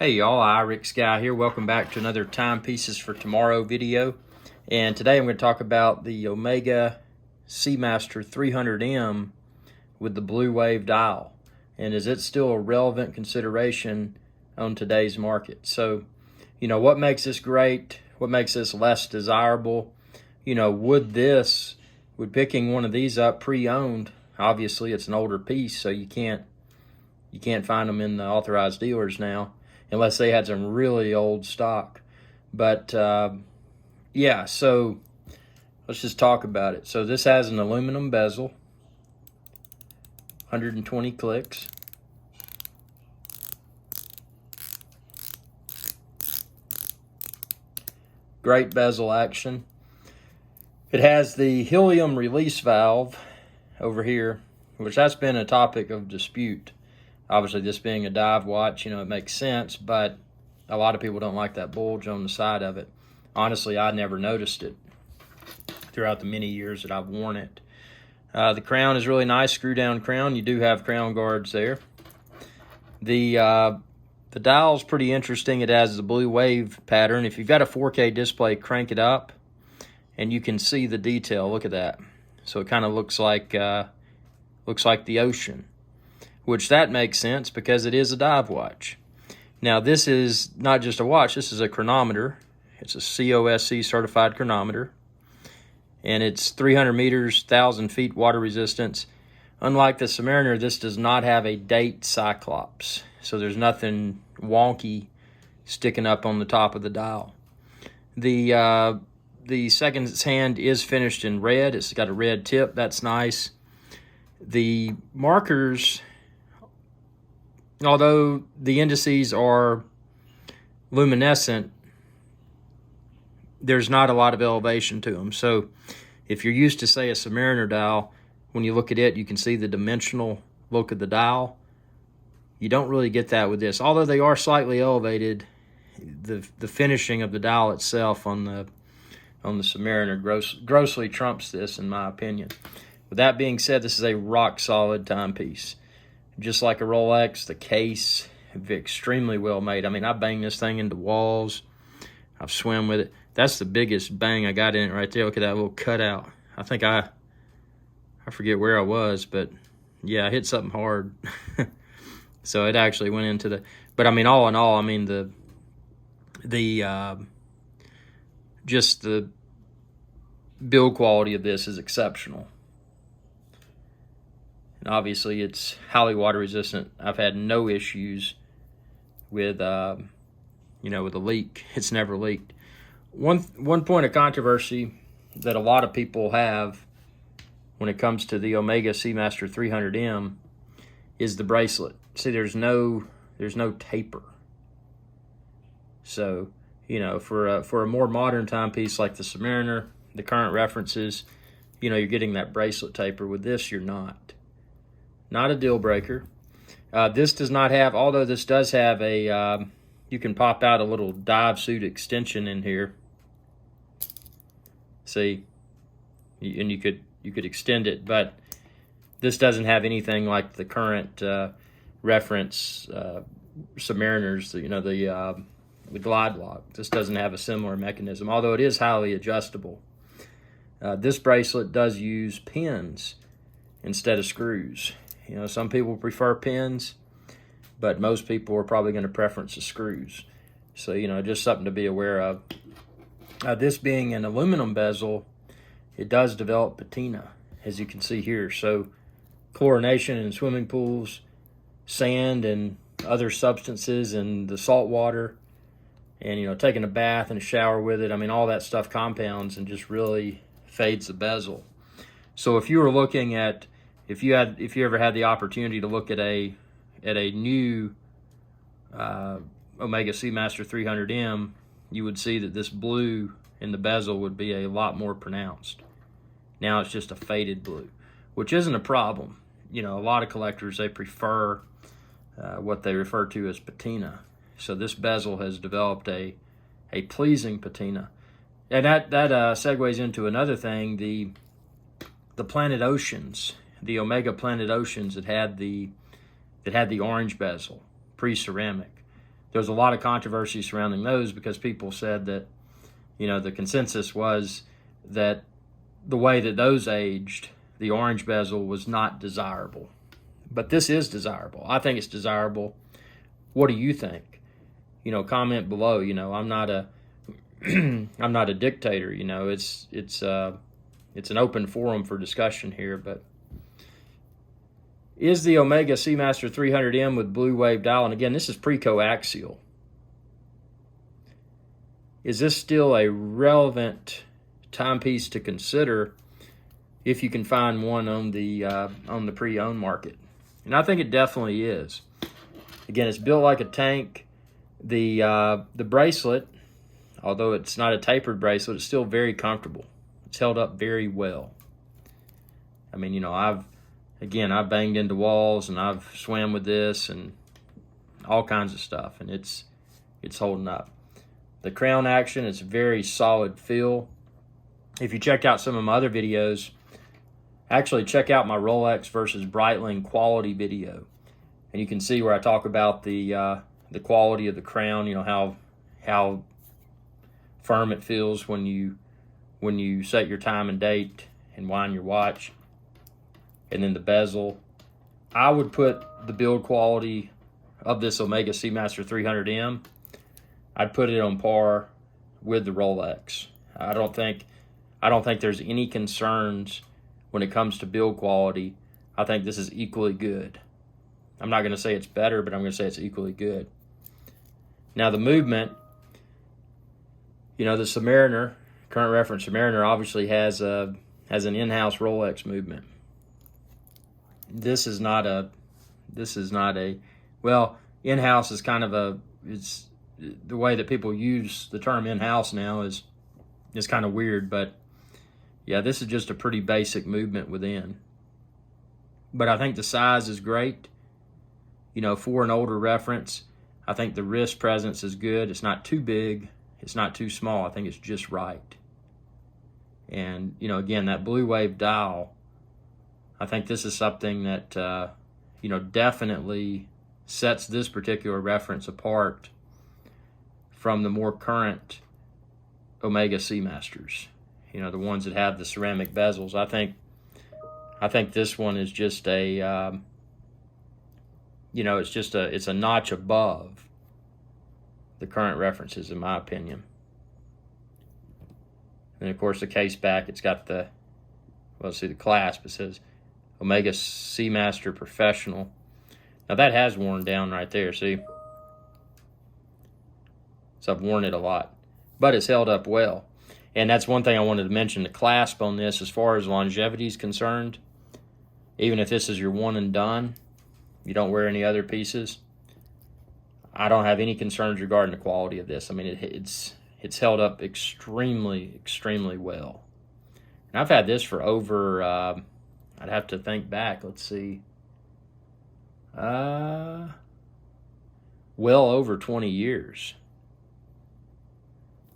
Hey y'all, Rick Sky here. Welcome back to another Timepieces for Tomorrow video. And today I'm going to talk about the Omega SeaMaster 300M with the blue wave dial. And is it still a relevant consideration on today's market? So, what makes this great? What makes this less desirable? Would picking one of these up pre-owned, obviously it's an older piece, so you can't find them in the authorized dealers now, unless they had some really old stock. But yeah, so let's just talk about it. So this has an aluminum bezel, 120 clicks. Great bezel action. It has the helium release valve over here, which that's been a topic of dispute. Obviously, this being a dive watch, it makes sense, but a lot of people don't like that bulge on the side of it. Honestly, I never noticed it throughout the many years that I've worn it. The crown is really nice, screw-down crown. You do have crown guards there. The dial's pretty interesting. It has the blue wave pattern. If you've got a 4K display, crank it up, and you can see the detail. Look at that. So it kind of looks like the ocean, which that makes sense because it is a dive watch. Now, this is not just a watch. This is a chronometer. It's a COSC certified chronometer, and it's 300 meters, 1,000 feet water resistance. Unlike the SeaMaster, this does not have a date cyclops, so there's nothing wonky sticking up on the top of the dial. The second hand is finished in red. It's got a red tip. That's nice. The markers, although the indices are luminescent, there's not a lot of elevation to them. So if you're used to, say, a SeaMaster dial, when you look at it, you can see the dimensional look of the dial. You don't really get that with this. Although they are slightly elevated, the finishing of the dial itself on the SeaMaster grossly trumps this, in my opinion. With that being said, this is a rock-solid timepiece. Just like a Rolex, the case, extremely well made. I mean, I banged this thing into walls. I've swam with it. That's the biggest bang I got in it right there. Look at that little cutout. I think I forget where I was, but yeah, I hit something hard. So it actually went into the, but I mean, all in all, I mean, just the build quality of this is exceptional. And obviously, it's highly water resistant. I've had no issues with, with a leak. It's never leaked. One point of controversy that a lot of people have when it comes to the Omega SeaMaster 300M is the bracelet. See, there's no taper. So, for a more modern timepiece like the SeaMaster, the current references, you're getting that bracelet taper. With this, you're not. Not a deal breaker. This does not have, although this does have a, you can pop out a little dive suit extension in here. See, and you could extend it, but this doesn't have anything like the current reference SeaMasters, the glide lock. This doesn't have a similar mechanism, although it is highly adjustable. This bracelet does use pins instead of screws. Some people prefer pins, but most people are probably going to preference the screws. So, just something to be aware of. This being an aluminum bezel, it does develop patina, as you can see here. So, chlorination in swimming pools, sand and other substances in the salt water, and, taking a bath and a shower with it, I mean, all that stuff compounds and just really fades the bezel. So if you were looking at, if you ever had the opportunity to look at a new Omega SeaMaster 300M, you would see that this blue in the bezel would be a lot more pronounced. Now it's just a faded blue, which isn't a problem. A lot of collectors, they prefer what they refer to as patina. So this bezel has developed a pleasing patina. And that segues into another thing, the Planet Oceans, the Omega Planet Oceans that had the orange bezel, pre-ceramic. there's a lot of controversy surrounding those because people said that, you know, the consensus was that the way that those aged, the orange bezel was not desirable. But this is desirable. I think it's desirable. What do you think? You know, comment below. You know, I'm not a I'm not a dictator. You know, it's an open forum for discussion here. But is the Omega SeaMaster 300M with blue wave dial, and again, this is pre-coaxial, is this still a relevant timepiece to consider if you can find one on the pre-owned market? And I think it definitely is. Again, it's built like a tank. The bracelet, although it's not a tapered bracelet, it's still very comfortable. It's held up very well. I mean, you know, I've banged into walls and I've swam with this and all kinds of stuff, and it's holding up. The crown action is very solid feel. If you checked out some of my other videos, actually check out my Rolex versus Breitling quality video, and you can see where I talk about the quality of the crown. You know, how firm it feels when you set your time and date and wind your watch. And then the bezel, I would put the build quality of this Omega SeaMaster 300M, I'd put it on par with the Rolex. I don't think there's any concerns when it comes to build quality. I think this is equally good. I'm not going to say it's better, but I'm going to say it's equally good. Now the movement, you know, the Submariner, current reference Submariner, obviously has an in-house Rolex movement. This is not a, well, in-house is kind of it's the way that people use the term in-house now is kind of weird, but yeah, this is just a pretty basic movement within. But I think the size is great. You know, for an older reference, I think the wrist presence is good. It's not too big. It's not too small. I think it's just right. And, you know, again, that blue wave dial, I think this is something that, you know, definitely sets this particular reference apart from the more current Omega SeaMasters. You know, the ones that have the ceramic bezels. I think this one is just a, you know, it's a notch above the current references, in my opinion. And of course, the case back, it's got the, well, see the clasp. It says Omega SeaMaster Professional. Now that has worn down right there, see? So I've worn it a lot, but it's held up well. And that's one thing I wanted to mention, the clasp on this, as far as longevity is concerned, even if this is your one and done, you don't wear any other pieces, I don't have any concerns regarding the quality of this. I mean, it's held up extremely, extremely well. And I've had this for over, I'd have to think back, let's see, well over 20 years.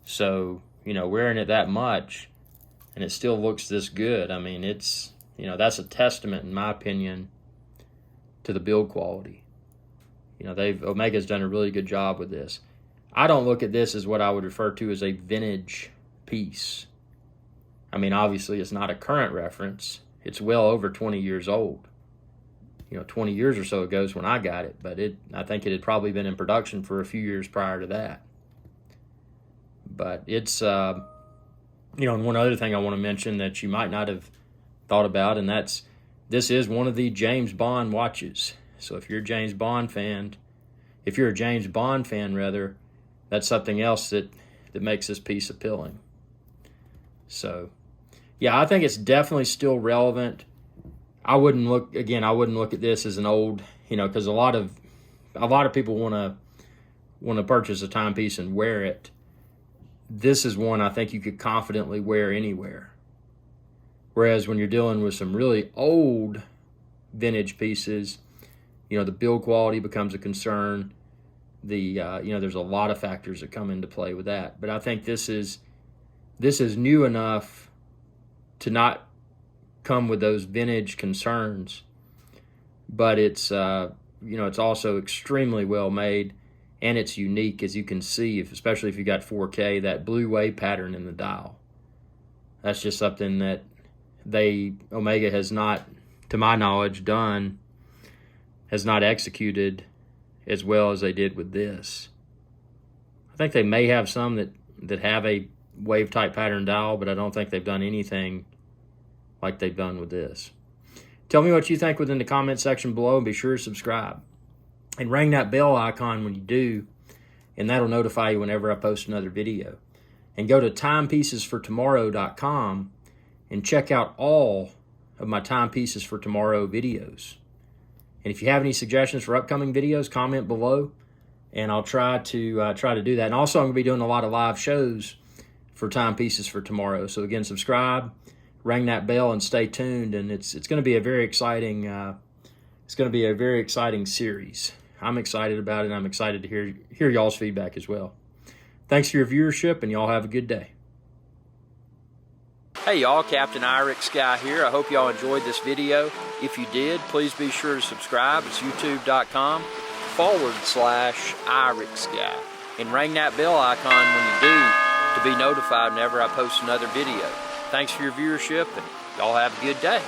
So, you know, wearing it that much and it still looks this good, I mean, it's, you know, that's a testament, in my opinion, to the build quality. You know, Omega's done a really good job with this. I don't look at this as what I would refer to as a vintage piece. I mean, obviously it's not a current reference. It's well over 20 years old. You know, 20 years or so ago is when I got it, but I think it had probably been in production for a few years prior to that. But it's, you know, and one other thing I want to mention that you might not have thought about, and this is one of the James Bond watches. So if you're a James Bond fan, rather, that's something else that makes this piece appealing. So, yeah, I think it's definitely still relevant. I wouldn't look at this as an old, you know, because a lot of people want to purchase a timepiece and wear it. This is one I think you could confidently wear anywhere. Whereas when you're dealing with some really old vintage pieces, you know, the build quality becomes a concern. You know, there's a lot of factors that come into play with that. But I think this is new enough to not come with those vintage concerns. But it's, you know, it's also extremely well made. and it's unique, as you can see, especially if you got 4K, that blue wave pattern in the dial. That's just something that Omega has not, to my knowledge, has not executed as well as they did with this. I think they may have some that have a wave type pattern dial, but I don't think they've done anything like they've done with this. Tell me what you think within the comment section below, and be sure to subscribe. And ring that bell icon when you do, and that'll notify you whenever I post another video. And go to timepiecesfortomorrow.com and check out all of my Timepieces for Tomorrow videos. And if you have any suggestions for upcoming videos, comment below, and I'll try to do that. And also, I'm going to be doing a lot of live shows for Timepieces for Tomorrow. So again, subscribe, ring that bell, and stay tuned. And it's going to be a very exciting series. I'm excited about it. I'm excited to hear y'all's feedback as well. Thanks for your viewership, and y'all have a good day. Hey y'all, Captain Irix Guy here. I hope y'all enjoyed this video. If you did, please be sure to subscribe. It's youtube.com/Irix Guy. And ring that bell icon when you do to be notified whenever I post another video. Thanks for your viewership, and y'all have a good day.